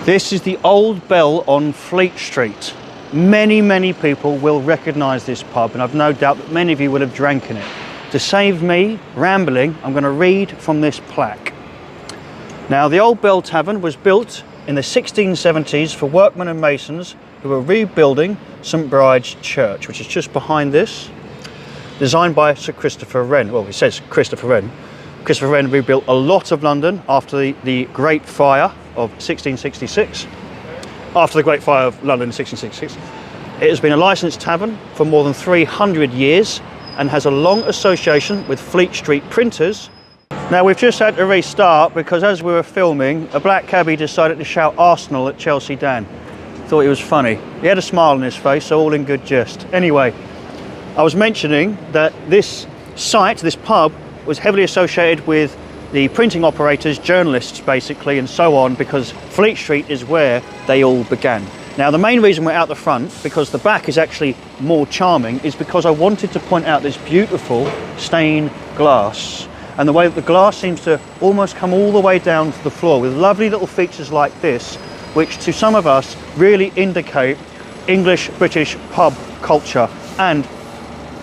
This is the old Bell on Fleet Street. Many people will recognise this pub, and I've no doubt that many of you will have drank in it. To save me rambling, I'm going to read from this plaque. Now, the Old Bell Tavern was built in the 1670s for workmen and masons who were rebuilding St Bride's Church, which is just behind this. Designed by Sir Christopher Wren. Well, it says Christopher Wren. Christopher Wren rebuilt a lot of London after the Great Fire of 1666. After the Great Fire of London in 1666. It has been a licensed tavern for more than 300 years and has a long association with Fleet Street printers. Now, we've just had to restart because as we were filming, a black cabbie decided to shout Arsenal at Chelsea Dan. Thought he was funny. He had a smile on his face, so all in good jest. Anyway, I was mentioning that this site, this pub, was heavily associated with the printing operators, journalists basically, and so on, because Fleet Street is where they all began. Now, the main reason we're out the front, because the back is actually more charming, is because I wanted to point out this beautiful stained glass and the way that the glass seems to almost come all the way down to the floor with lovely little features like this, which to some of us really indicate English, British pub culture and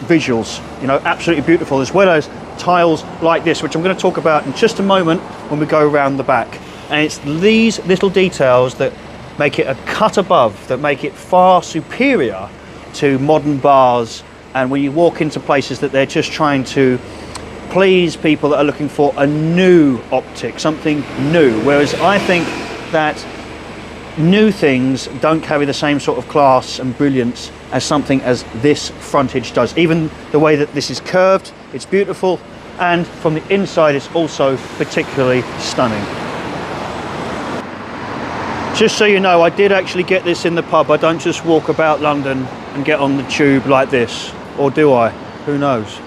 visuals, you know, absolutely beautiful, as well as tiles like this, which I'm going to talk about in just a moment when we go around the back. And it's these little details that make it a cut above, that make it far superior to modern bars, and when you walk into places that they're just trying to please people that are looking for a new optic, something new, whereas I think that new things don't carry the same sort of class and brilliance as something as this frontage does. Even the way that this is curved, it's beautiful, and from the inside it's also particularly stunning. Just so you know, I did actually get this in the pub. I don't just walk about London and get on the tube like this, or do I? Who knows?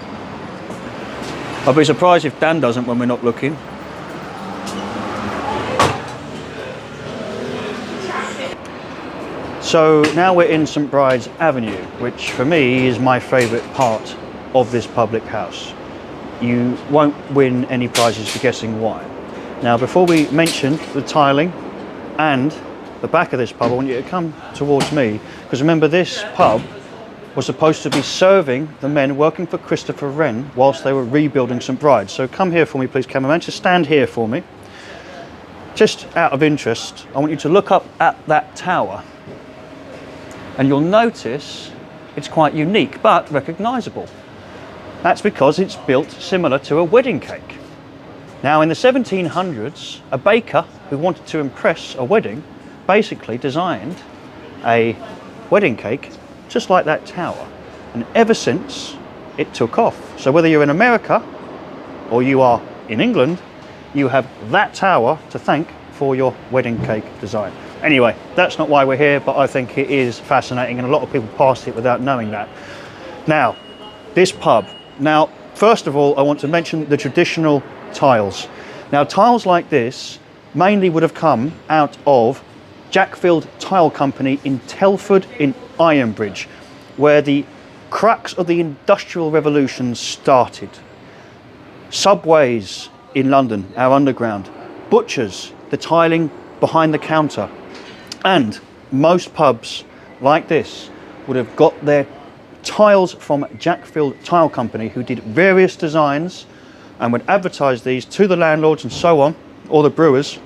I'll be surprised if Dan doesn't when we're not looking. So now we're in St Bride's Avenue, which for me is my favourite part of this public house. You won't win any prizes for guessing why. Now, before we mention the tiling and the back of this pub, I want you to come towards me, because remember, this pub was supposed to be serving the men working for Christopher Wren whilst they were rebuilding St Bride's. So come here for me, please, cameraman. Just stand here for me. Just out of interest, I want you to look up at that tower, and you'll notice it's quite unique but recognisable. That's because it's built similar to a wedding cake. Now, in the 1700s, a baker who wanted to impress a wedding basically designed a wedding cake just like that tower. And ever since, it took off. So whether you're in America or you are in England, you have that tower to thank for your wedding cake design. Anyway, that's not why we're here, but I think it is fascinating, and a lot of people pass it without knowing that. Now, this pub. Now, first of all, I want to mention the traditional tiles. Now, tiles like this mainly would have come out of Jackfield Tile Company in Telford in Ironbridge, where the crux of the Industrial Revolution started. Subways in London, our underground, butchers, the tiling behind the counter, and most pubs like this would have got their tiles from Jackfield Tile Company, who did various designs and would advertise these to the landlords and so on, or the brewers,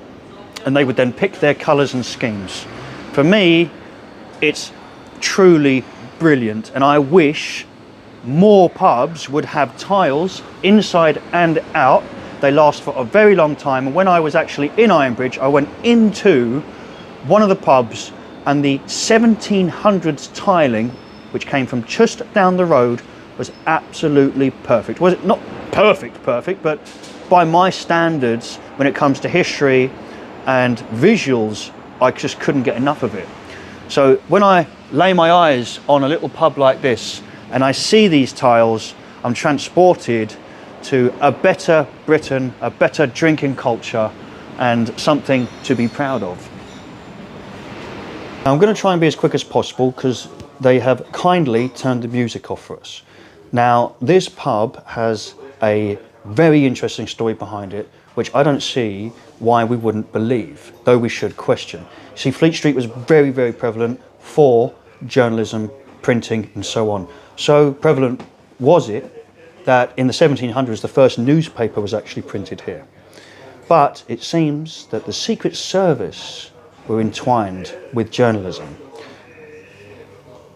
and they would then pick their colours and schemes. For me, it's truly brilliant, and I wish more pubs would have tiles inside and out. They last for a very long time, and when I was actually in Ironbridge, I went into one of the pubs, and the 1700s tiling, which came from just down the road, was absolutely perfect. Was it not perfect, but by my standards, when it comes to history and visuals, I just couldn't get enough of it. So when I lay my eyes on a little pub like this and I see these tiles, I'm transported to a better Britain, a better drinking culture, and something to be proud of. Now, I'm going to try and be as quick as possible because they have kindly turned the music off for us. Now, this pub has a very interesting story behind it, which I don't see why we wouldn't believe, though we should question. See, Fleet Street was very, very prevalent for journalism, printing, and so on. So prevalent was it that in the 1700s, the first newspaper was actually printed here. But it seems that the Secret Service were entwined with journalism.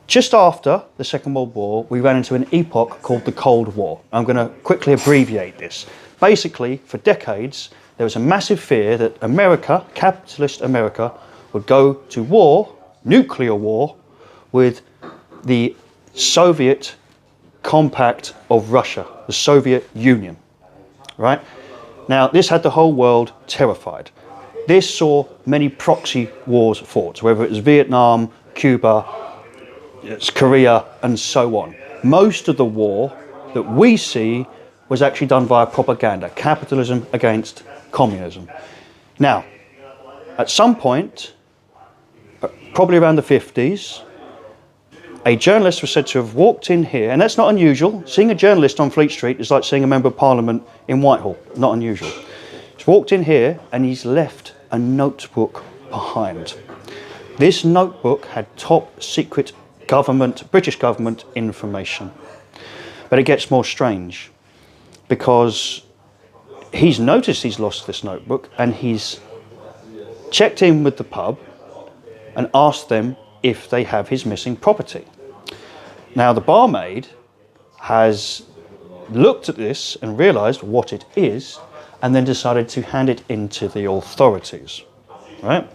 Just after the Second World War, we ran into an epoch called the Cold War. I'm going to quickly abbreviate this. Basically, for decades, there was a massive fear that America, capitalist America, would go to war, nuclear war, with the Soviet compact of Russia, the Soviet Union, right? Now, this had the whole world terrified. This saw many proxy wars fought, whether it was Vietnam, Cuba, Korea, and so on. Most of the war that we see was actually done via propaganda, capitalism against communism. Now, at some point, probably around the 50s, a journalist was said to have walked in here, and that's not unusual. Seeing a journalist on Fleet Street is like seeing a member of Parliament in Whitehall, not unusual. He's walked in here and he's left a notebook behind. This notebook had top secret government, British government information. But it gets more strange because he's noticed he's lost this notebook and he's checked in with the pub and asked them if they have his missing property. Now, the barmaid has looked at this and realised what it is and then decided to hand it in to the authorities, right?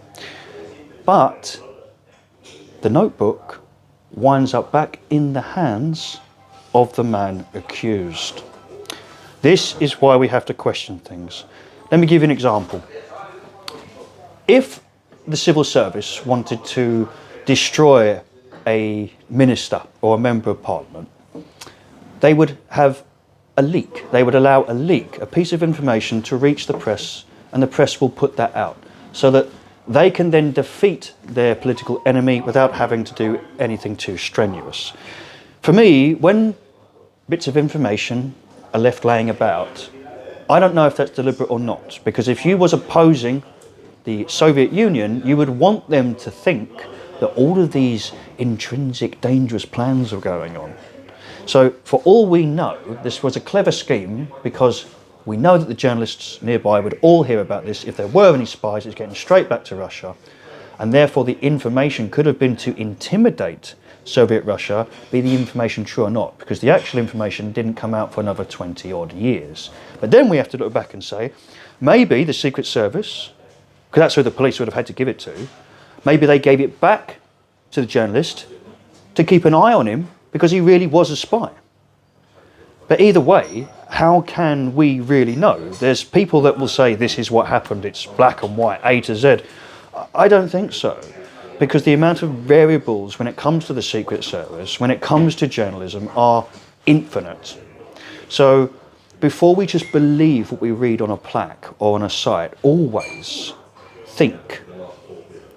But the notebook winds up back in the hands of the man accused. This is why we have to question things. Let me give you an example. If the civil service wanted to destroy a minister or a member of parliament, they would have a leak. They would allow a leak, a piece of information to reach the press, and the press will put that out so that they can then defeat their political enemy without having to do anything too strenuous. For me, when bits of information are left laying about, I don't know if that's deliberate or not, because if you was opposing the Soviet Union, you would want them to think that all of these intrinsic dangerous plans were going on. So for all we know, this was a clever scheme because we know that the journalists nearby would all hear about this. If there were any spies, it's getting straight back to Russia. And therefore the information could have been to intimidate Soviet Russia, be the information true or not, because the actual information didn't come out for another 20 odd years. But then we have to look back and say, maybe the Secret Service, because that's who the police would have had to give it to, maybe they gave it back to the journalist to keep an eye on him because he really was a spy. But either way, how can we really know? There's people that will say this is what happened, it's black and white, A to Z. I don't think so, because the amount of variables when it comes to the Secret Service, when it comes to journalism, are infinite. So before we just believe what we read on a plaque or on a site, always think.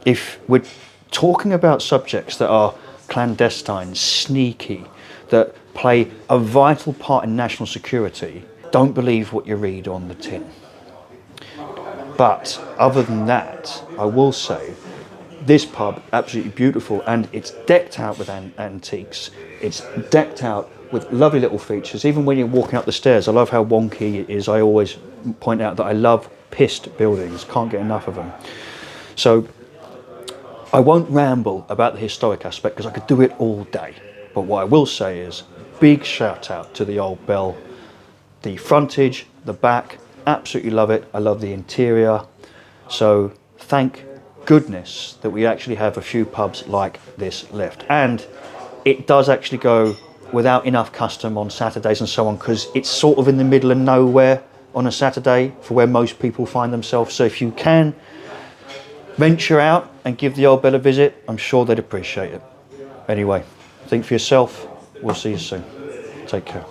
If we're talking about subjects that are clandestine, sneaky, that play a vital part in national security, don't believe what you read on the tin. But other than that, I will say, this pub, absolutely beautiful, and it's decked out with antiques. It's decked out with lovely little features. Even when you're walking up the stairs, I love how wonky it is. I always point out that I love pissed buildings, can't get enough of them. So I won't ramble about the historic aspect because I could do it all day. But what I will say is, big shout out to the old bell. The frontage, the back, absolutely love it. I love the interior. So thank goodness that we actually have a few pubs like this left. And it does actually go without enough custom on Saturdays and so on, because it's sort of in the middle of nowhere on a Saturday for where most people find themselves. So if you can venture out and give the old bell a visit, I'm sure they'd appreciate it. Anyway, think for yourself. We'll see you soon. Take care.